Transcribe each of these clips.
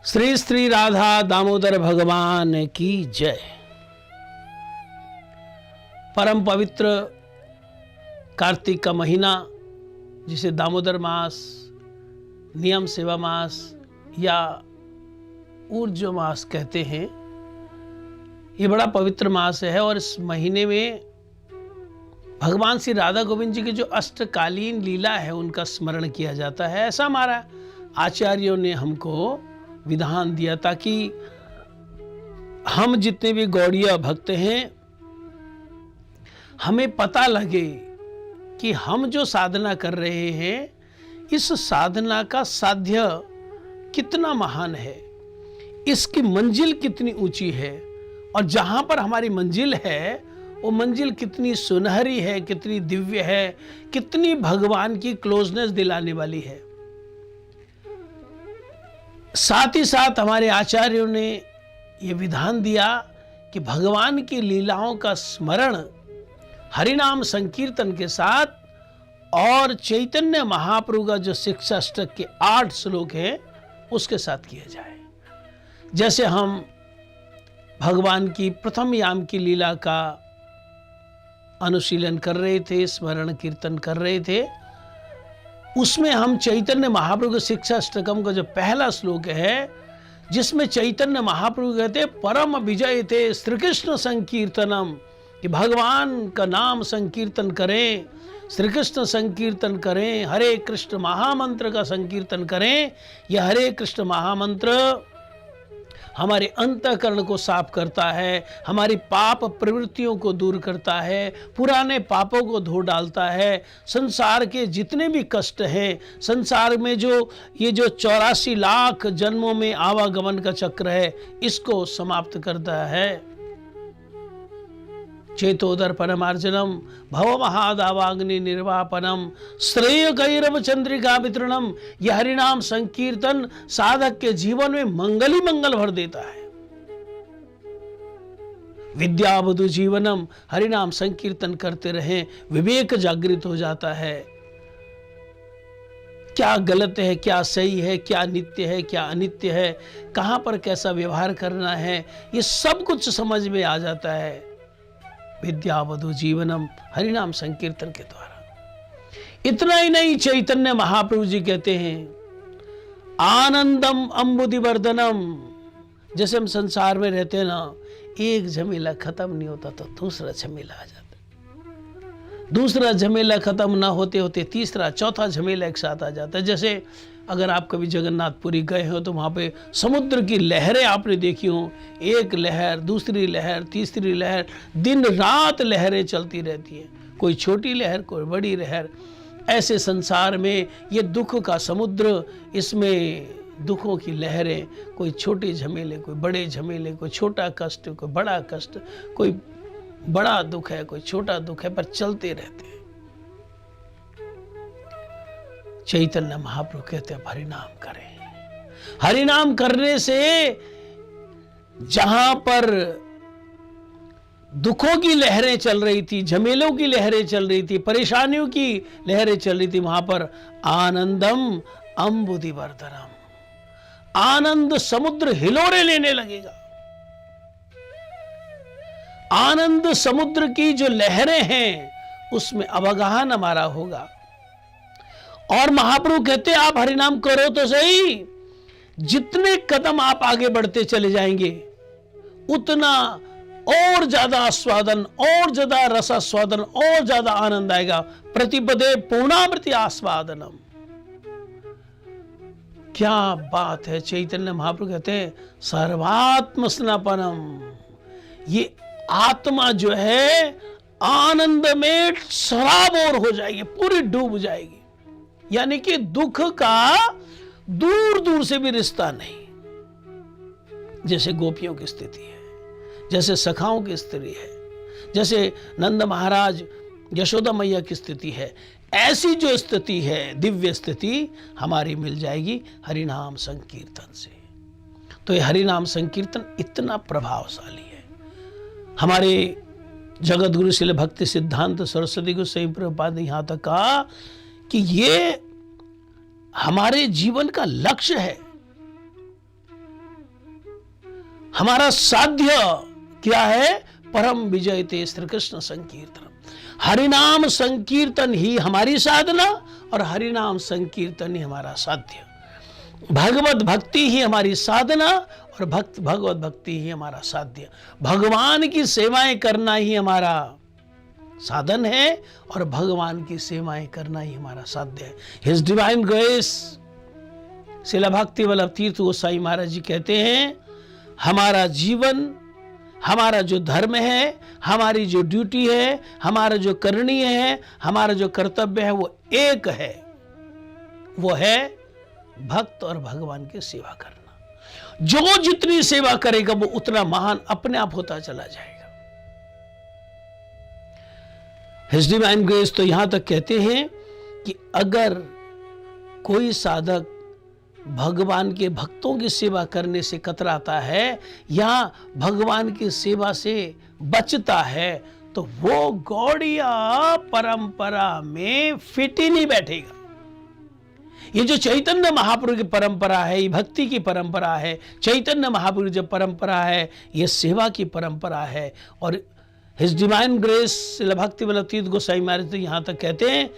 श्री श्री राधा दामोदर भगवान की जय। परम पवित्र कार्तिक का महीना, जिसे दामोदर मास, नियम सेवा मास या ऊर्जो मास कहते हैं, ये बड़ा पवित्र मास है। और इस महीने में भगवान श्री राधा गोविंद जी की जो अष्टकालीन लीला है उनका स्मरण किया जाता है। ऐसा हमारा आचार्यों ने हमको विधान दिया ताकि हम जितने भी गौड़िया भक्त हैं, हमें पता लगे कि हम जो साधना कर रहे हैं, इस साधना का साध्य कितना महान है, इसकी मंजिल कितनी ऊंची है, और जहां पर हमारी मंजिल है वो मंजिल कितनी सुनहरी है, कितनी दिव्य है, कितनी भगवान की क्लोजनेस दिलाने वाली है। साथ ही साथ हमारे आचार्यों ने यह विधान दिया कि भगवान की लीलाओं का स्मरण हरिनाम संकीर्तन के साथ और चैतन्य महाप्रभु का जो शिक्षाष्टक के 8 श्लोक हैं उसके साथ किया जाए। जैसे हम भगवान की प्रथम याम की लीला का अनुशीलन कर रहे थे, स्मरण कीर्तन कर रहे थे, उसमें हम चैतन्य महाप्रभु के शिक्षाष्टकम का जो पहला श्लोक है, जिसमें चैतन्य महाप्रभु कहते परम विजय थे श्री कृष्ण संकीर्तनम, कि भगवान का नाम संकीर्तन करें, श्री कृष्ण संकीर्तन करें, हरे कृष्ण महामंत्र का संकीर्तन करें। यह हरे कृष्ण महामंत्र हमारे अंतःकरण को साफ करता है, हमारी पाप प्रवृत्तियों को दूर करता है, पुराने पापों को धो डालता है, संसार के जितने भी कष्ट हैं, संसार में जो ये जो 84 लाख जन्मों में आवागमन का चक्र है, इसको समाप्त करता है। चेतोदर परमार्जनम भव महादावाग्नि निर्वापनम श्रेय गैरव चंद्रिका वितरणम। यह हरिनाम संकीर्तन साधक के जीवन में मंगल ही मंगल भर देता है। विद्यावधु जीवनम, हरिनाम संकीर्तन करते रहें, विवेक जागृत हो जाता है। क्या गलत है, क्या सही है, क्या नित्य है, क्या अनित्य है, कहां पर कैसा व्यवहार करना है, ये सब कुछ समझ में आ जाता है विद्यावधु जीवनम हरिनाम संकीर्तन के द्वारा। इतना ही नहीं, चैतन्य महाप्रभु जी कहते हैं आनंदम अम्बुदिवर्धनम। जैसे हम संसार में रहते हैं ना, एक झमेला खत्म नहीं होता तो दूसरा झमेला आ जाता, दूसरा झमेला खत्म ना होते होते तीसरा चौथा झमेला एक साथ आ जाता है। जैसे अगर आप कभी जगन्नाथपुरी गए हो तो वहाँ पे समुद्र की लहरें आपने देखी हो, एक लहर, दूसरी लहर, तीसरी लहर, दिन रात लहरें चलती रहती हैं, कोई छोटी लहर, कोई बड़ी लहर। ऐसे संसार में ये दुख का समुद्र, इसमें दुखों की लहरें, कोई छोटे झमेले, कोई बड़े झमेले, कोई छोटा कष्ट, कोई बड़ा कष्ट, कोई बड़ा दुख है, कोई छोटा दुख है, पर चलते रहते हैं। चैतन्य महाप्रभु कहते हैं हरिनाम करें। हरिनाम करने से जहां पर दुखों की लहरें चल रही थी, झमेलों की लहरें चल रही थी, परेशानियों की लहरें चल रही थी, वहां पर आनंदम अम्बुदिवर्धनम, आनंद समुद्र हिलोरे लेने लगेगा। आनंद समुद्र की जो लहरें हैं उसमें अवगाहन हमारा होगा। और महाप्रभु कहते हैं आप हरिनाम करो तो सही, जितने कदम आप आगे बढ़ते चले जाएंगे उतना और ज्यादा आस्वादन, और ज्यादा रसास्वादन, और ज्यादा आनंद आएगा। प्रतिपदे पूर्णावृत्ति आस्वादनम। क्या बात है। चैतन्य महाप्रभु कहते हैं सर्वात्म स्नापनम, ये आत्मा जो है आनंद में सराबोर हो जाएगी, पूरी डूब जाएगी। यानी कि दुख का दूर दूर से भी रिश्ता नहीं। जैसे गोपियों की स्थिति है, जैसे सखाओं की स्थिति है, जैसे नंद महाराज यशोदा मैया की स्थिति है, ऐसी जो स्थिति है, दिव्य स्थिति हमारी मिल जाएगी हरिनाम संकीर्तन से। तो ये हरिनाम संकीर्तन इतना प्रभावशाली है। हमारे जगत गुरु श्रील भक्ति सिद्धांत सरस्वती गोस्वामी प्रभुपाद ने यहाँ तक कहा कि ये हमारे जीवन का लक्ष्य है। हमारा साध्य क्या है? परम विजयते श्री कृष्ण संकीर्तन। हरिनाम संकीर्तन ही हमारी साधना और हरिनाम संकीर्तन ही हमारा साध्य। भगवत भक्ति ही हमारी साधना और भगवत भक्ति ही हमारा साध्य। भगवान की सेवाएं करना ही हमारा साधन है और भगवान की सेवाएं करना ही हमारा साध्य है। हिज डिवाइन ग्रेस श्रील भक्ति वल्लभ तीर्थ गोसाई महाराज जी कहते हैं, हमारा जीवन, हमारा जो धर्म है, हमारी जो ड्यूटी है, हमारा जो करणीय है, हमारा जो कर्तव्य है, वो एक है, वो है भक्त और भगवान की सेवा करना। जो जितनी सेवा करेगा वो उतना महान अपने आप होता चला जाएगा। हिज डिवाइन ग्रेस तो यहां तक कहते हैं कि अगर कोई साधक भगवान के भक्तों की सेवा करने से कतराता है या भगवान की सेवा से बचता है तो वो गौड़िया परंपरा में फिट ही नहीं बैठेगा। ये जो चैतन्य महाप्रभु की परंपरा है, ये भक्ति की परंपरा है, चैतन्य महाप्रभु जो परंपरा है, ये सेवा की परंपरा है। और हिज डिवाइन ग्रेस श्रील भक्ति वल्लभ तीर्थ गोसाई महाराज तो यहाँ तक कहते हैं,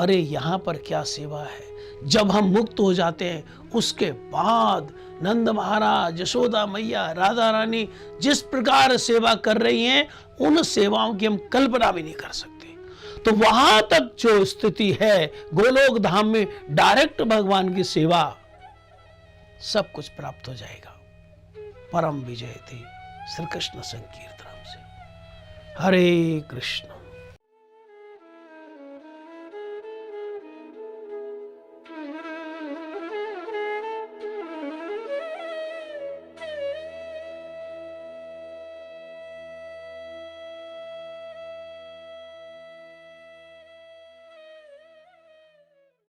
अरे यहाँ पर क्या सेवा है। जब हम मुक्त हो जाते हैं उसके बाद नंद महाराज, यशोदा मैया, राधा रानी जिस प्रकार सेवा कर रही हैं, उन सेवाओं की हम कल्पना भी नहीं कर सकते। तो वहां तक जो स्थिति है गोलोक धाम में डायरेक्ट भगवान की सेवा, सब कुछ प्राप्त हो जाएगा। परम विजय थे श्री कृष्ण संकीर्तन से। हरे कृष्ण।